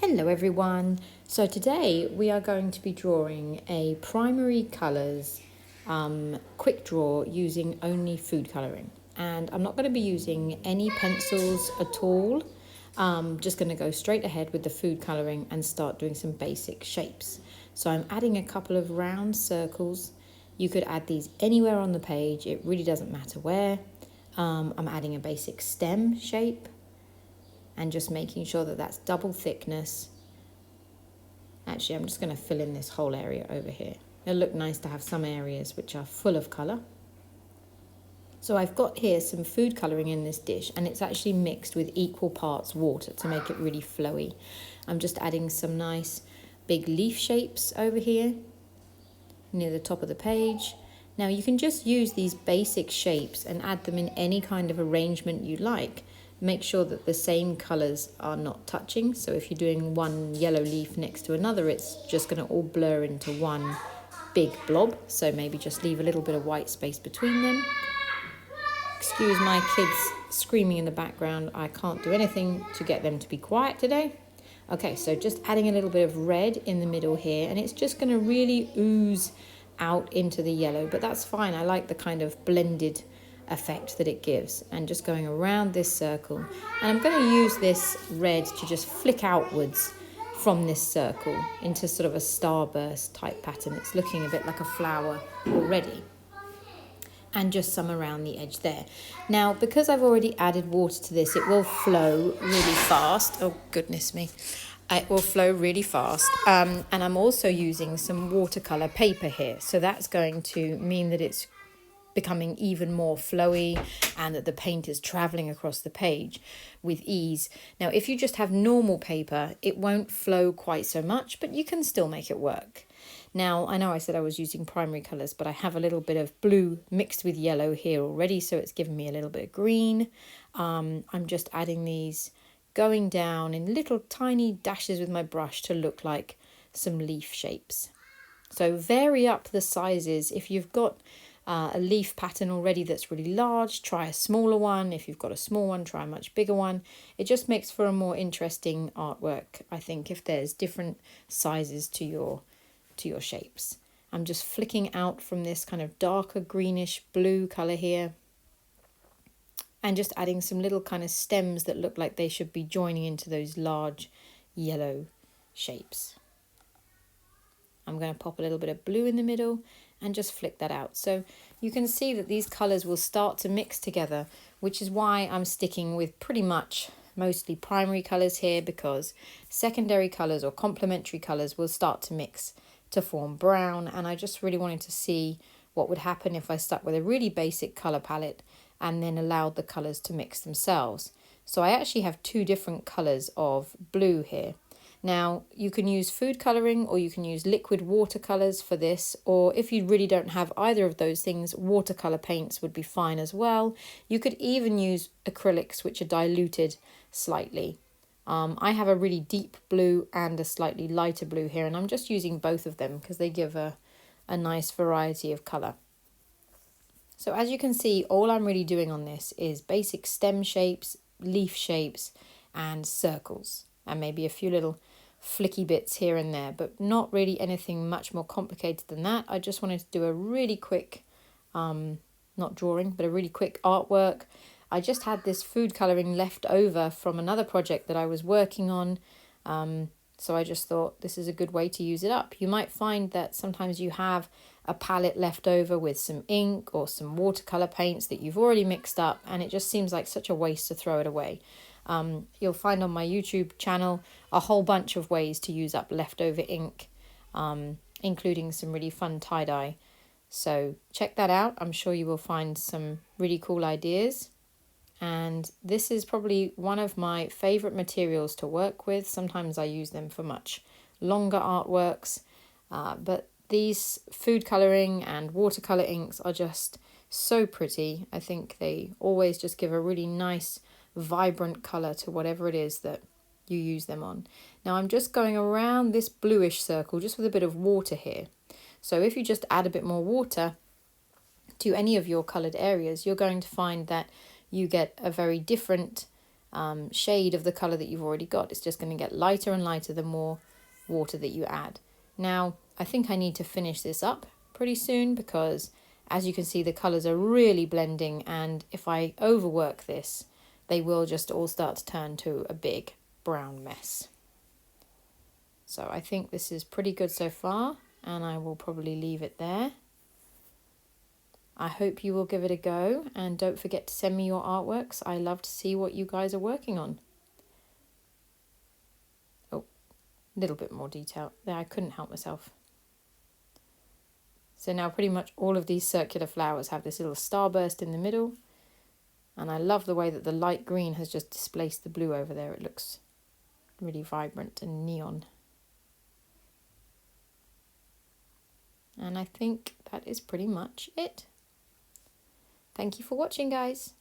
Hello everyone. So today we are going to be drawing a primary colours quick draw using only food colouring. And I'm not going to be using any pencils at all. Just going to go straight ahead with the food colouring and start doing some basic shapes. So I'm adding a couple of round circles. You could add these anywhere on the page. It really doesn't matter where. I'm adding a basic stem shape and just making sure that that's double thickness. Actually, I'm just going to fill in this whole area over here. It'll look nice to have some areas which are full of colour. So I've got here some food colouring in this dish, and it's actually mixed with equal parts water to make it really flowy. I'm just adding some nice big leaf shapes over here near the top of the page. Now you can just use these basic shapes and add them in any kind of arrangement you like. Make sure that the same colours are not touching. So if you're doing one yellow leaf next to another, it's just going to all blur into one big blob. So maybe just leave a little bit of white space between them. Excuse my kids screaming in the background. I can't do anything to get them to be quiet today. Okay, so just adding a little bit of red in the middle here, and it's just going to really ooze out into the yellow, but that's fine. I like the kind of blended effect that it gives, and just going around this circle. And I'm going to use this red to just flick outwards from this circle into sort of a starburst type pattern. It's looking a bit like a flower already. And just some around the edge there. Now, because I've already added water to this, it will flow really fast. Oh, goodness me. It will flow really fast. And I'm also using some watercolour paper here. So that's going to mean that it's becoming even more flowy and that the paint is travelling across the page with ease. Now, if you just have normal paper, it won't flow quite so much, but you can still make it work. Now, I know I said I was using primary colours, but I have a little bit of blue mixed with yellow here already, so it's giving me a little bit of green. I'm just adding these, going down in little tiny dashes with my brush to look like some leaf shapes. So vary up the sizes. If you've got a leaf pattern already that's really large, try a smaller one. If you've got a small one, try a much bigger one. It just makes for a more interesting artwork, I think, if there's different sizes to your shapes. I'm just flicking out from this kind of darker greenish blue colour here, and just adding some little kind of stems that look like they should be joining into those large yellow shapes. I'm going to pop a little bit of blue in the middle and just flick that out. So you can see that these colours will start to mix together, which is why I'm sticking with pretty much mostly primary colours here, because secondary colours or complementary colours will start to mix to form brown. And I just really wanted to see what would happen if I stuck with a really basic colour palette and then allowed the colours to mix themselves. So I actually have two different colours of blue here. Now, you can use food colouring or you can use liquid watercolours for this, or if you really don't have either of those things, watercolour paints would be fine as well. You could even use acrylics, which are diluted slightly. I have a really deep blue and a slightly lighter blue here, and I'm just using both of them because they give a nice variety of colour. So as you can see, all I'm really doing on this is basic stem shapes, leaf shapes, and circles, and maybe a few little flicky bits here and there, but not really anything much more complicated than that. I just wanted to do a really quick, not drawing, but a really quick artwork. I just had this food colouring left over from another project that I was working on, so I just thought this is a good way to use it up. You might find that sometimes you have a palette left over with some ink or some watercolour paints that you've already mixed up, and it just seems like such a waste to throw it away. You'll find on my YouTube channel a whole bunch of ways to use up leftover ink, including some really fun tie-dye. So check that out. I'm sure you will find some really cool ideas. And this is probably one of my favourite materials to work with. Sometimes I use them for much longer artworks, but these food colouring and watercolour inks are just so pretty. I think they always just give a really nice, vibrant colour to whatever it is that you use them on. Now I'm just going around this bluish circle just with a bit of water here. So if you just add a bit more water to any of your coloured areas, you're going to find that you get a very different shade of the colour that you've already got. It's just going to get lighter and lighter the more water that you add. Now, I think I need to finish this up pretty soon because, as you can see, the colours are really blending, and if I overwork this, they will just all start to turn to a big brown mess. So I think this is pretty good so far, and I will probably leave it there. I hope you will give it a go, and don't forget to send me your artworks. I love to see what you guys are working on. Oh, a little bit more detail. There, I couldn't help myself. So now pretty much all of these circular flowers have this little starburst in the middle. And I love the way that the light green has just displaced the blue over there. It looks really vibrant and neon. And I think that is pretty much it. Thank you for watching, guys.